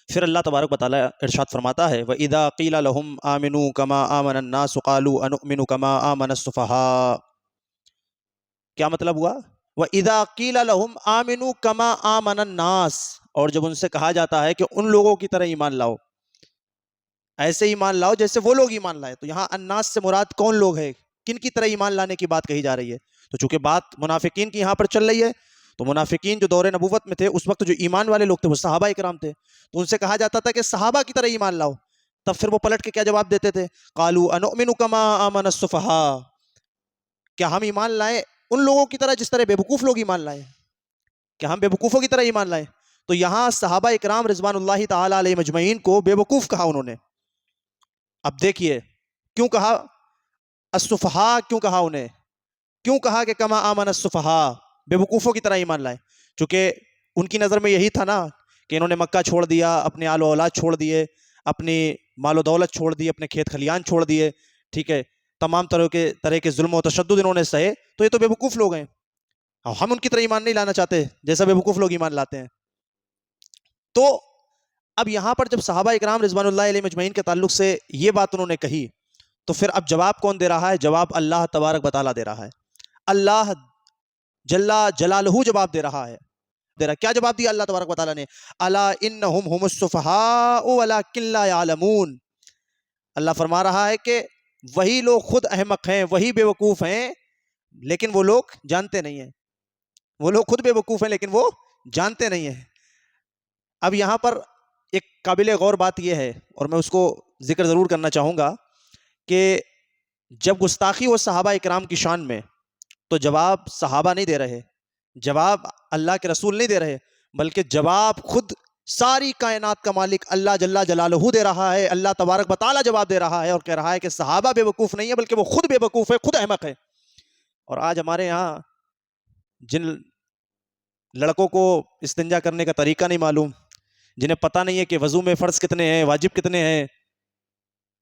پھر اللہ تبارک و تعالیٰ ارشاد فرماتا ہے وَإِذَا قِيلَ لَهُمْ آمِنُوا كَمَا آمَنَ النَّاسُ قَالُوا أَنُؤْمِنُ كَمَا آمَنَ السُّفَهَاءُ۔ کیا مطلب ہوا؟ وَإِذَا قِيلَ لَهُمْ آمِنُوا كَمَا آمَنَ النَّاسُ، اور جب ان سے کہا جاتا ہے کہ ان لوگوں کی طرح ایمان لاؤ، ایسے ایمان لاؤ جیسے وہ لوگ ایمان لائے، تو یہاں الناس سے مراد کون لوگ ہیں، کن کی طرح ایمان لانے کی بات کہی جا رہی ہے؟ تو چونکہ بات منافقین کی یہاں پر چل رہی ہے، تو منافقین جو دور نبوت میں تھے اس وقت جو ایمان والے لوگ تھے وہ صحابہ اکرام تھے، تو ان سے کہا جاتا تھا کہ صحابہ کی طرح ایمان لاؤ، تب پھر وہ پلٹ کے کیا جواب دیتے تھے؟ قالوا انؤمن کما آمن السفہاء، کیا ہم ایمان لائیں ان لوگوں کی طرح جس طرح بے وقوف لوگ ایمان لائیں، کیا ہم بے وقوفوں کی طرح ایمان لائیں؟ تو یہاں صحابہ اکرام رضوان اللہ تعالی علیہ مجمعین کو بے وقوف کہا انہوں نے۔ اب دیکھیے کیوں کہا السفہاء، کیوں کہا انہیں، کیوں کہا کہ کما آمن السفہاء، بے وقوفوں کی طرح ایمان لائیں؟ چونکہ ان کی نظر میں یہی تھا نا کہ انہوں نے مکہ چھوڑ دیا، اپنے آل و اولاد چھوڑ دیے، اپنی مال و دولت چھوڑ دی، اپنے کھیت کھلیان چھوڑ دیے، ٹھیک ہے، تمام طرح کے ظلم و تشدد انہوں نے سہے، تو یہ تو بے وقوف لوگ ہیں، ہم ان کی طرح ایمان نہیں لانا چاہتے جیسا بے وقوف لوگ ایمان لاتے ہیں۔ تو اب یہاں پر جب صحابہ اکرام رضوان اللہ علیہ مجمعین کے تعلق سے یہ بات انہوں نے کہی، تو پھر اب جواب کون دے رہا ہے؟ جواب اللہ تبارک و تعالیٰ دے رہا ہے، اللہ جل جلالہ جواب دے رہا ہے۔ کیا جواب دیا اللہ تبارک و تعالیٰ نے؟ الا انہم هم السفہاء ولکن لا یعلمون، اللہ فرما رہا ہے کہ وہی لوگ خود احمق ہیں، وہی بے وقوف ہیں، لیکن وہ لوگ جانتے نہیں ہیں، وہ لوگ خود بے وقوف ہیں لیکن وہ جانتے نہیں ہیں۔ اب یہاں پر ایک قابل غور بات یہ ہے، اور میں اس کو ذکر ضرور کرنا چاہوں گا، کہ جب گستاخی ہو صحابہ اکرام کی شان میں، تو جواب صحابہ نہیں دے رہے، جواب اللہ کے رسول نہیں دے رہے، بلکہ جواب خود ساری کائنات کا مالک اللہ جل جلالہ دے رہا ہے، اللہ تبارک و تعالیٰ جواب دے رہا ہے اور کہہ رہا ہے کہ صحابہ بے وقوف نہیں ہے بلکہ وہ خود بے وقوف ہے، خود احمق ہے۔ اور آج ہمارے یہاں جن لڑکوں کو استنجا کرنے کا طریقہ نہیں معلوم، جنہیں پتہ نہیں ہے کہ وضو میں فرض کتنے ہیں، واجب کتنے ہیں،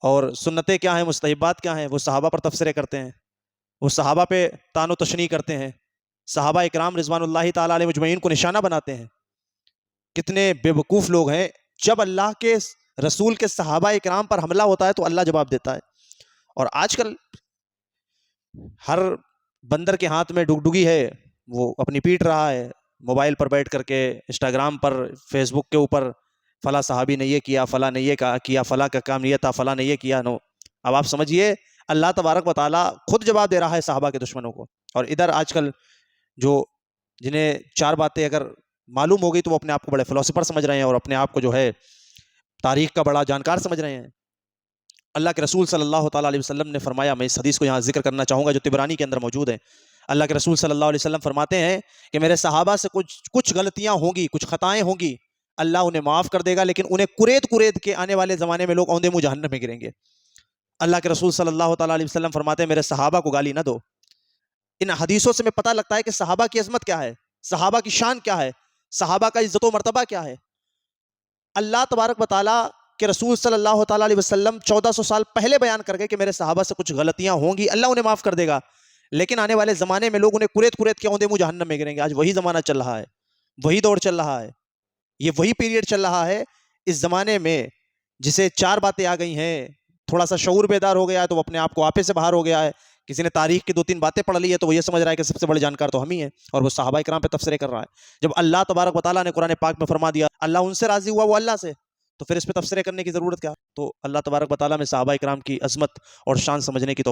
اور سنتیں کیا ہیں، مستحبات کیا ہیں، وہ صحابہ پر تبصرے کرتے ہیں، وہ صحابہ پہ طعن و تشنیع کرتے ہیں، صحابہ اکرام رضوان اللہ تعالیٰ علیہ مجمعین کو نشانہ بناتے ہیں۔ کتنے بے وقوف لوگ ہیں، جب اللہ کے رسول کے صحابہ اکرام پر حملہ ہوتا ہے تو اللہ جواب دیتا ہے۔ اور آج کل ہر بندر کے ہاتھ میں ڈگڈگی ہے، وہ اپنی پیٹ رہا ہے موبائل پر بیٹھ کر کے، انسٹاگرام پر، فیس بک کے اوپر، فلاں صحابی نے یہ کیا، فلاں نے یہ کیا، فلاں کا کام یہ تھا، فلاں نے یہ کیا۔ نو، اب آپ سمجھیے اللہ تبارک و تعالیٰ خود جواب دے رہا ہے صحابہ کے دشمنوں کو، اور ادھر آج کل جو جنہیں چار باتیں اگر معلوم ہو گئی تو وہ اپنے آپ کو بڑے فلاسفر سمجھ رہے ہیں اور اپنے آپ کو جو ہے تاریخ کا بڑا جانکار سمجھ رہے ہیں۔ اللہ کے رسول صلی اللہ تعالیٰ علیہ وسلم نے فرمایا، میں اس حدیث کو یہاں ذکر کرنا چاہوں گا جو طبرانی کے اندر موجود ہے، اللہ کے رسول صلی اللہ علیہ وسلم فرماتے ہیں کہ میرے صحابہ سے کچھ غلطیاں ہوں گی، کچھ خطائیں ہوں گی، اللہ انہیں معاف کر دے گا، لیکن انہیں کریت کے آنے والے زمانے میں لوگ اوندے منہ جہنم میں گریں گے۔ اللہ کے رسول صلی اللہ تعالیٰ علیہ وسلم فرماتے ہیں میرے صحابہ کو گالی نہ دو۔ ان حدیثوں سے میں پتہ لگتا ہے کہ صحابہ کی عظمت کیا ہے، صحابہ کی شان کیا ہے، صحابہ کا عزت و مرتبہ کیا ہے۔ اللہ تبارک و تعالیٰ کہ رسول صلی اللہ تعالیٰ علیہ وسلم 1400 سال پہلے بیان کر گئے کہ میرے صحابہ سے کچھ غلطیاں ہوں گی، اللہ انہیں معاف کر دے گا، لیکن آنے والے زمانے میں لوگ انہیں کریت کے اوندے منہ جہنم میں گریں گے۔ آج وہی زمانہ چل رہا ہے، وہی دور چل رہا ہے، یہ وہی پیریڈ چل رہا ہے۔ اس زمانے میں جسے چار باتیں آ گئی ہیں، تھوڑا سا شعور بیدار ہو گیا ہے تو وہ اپنے آپ کو آپے سے باہر ہو گیا ہے، کسی نے تاریخ کی 2-3 باتیں پڑھ لی ہے تو وہ یہ سمجھ رہا ہے کہ سب سے بڑے جانکار تو ہم ہی ہیں، اور وہ صحابہ کرام پہ تبصرے کر رہا ہے۔ جب اللہ تبارک و تعالیٰ نے قرآن پاک میں فرما دیا اللہ ان سے راضی ہوا وہ اللہ سے، تو پھر اس پہ تبصرے کرنے کی ضرورت کیا؟ تو اللہ تبارک و تعالیٰ میں صحابہ کرام کی عظمت اور شان سمجھنے کی توفیق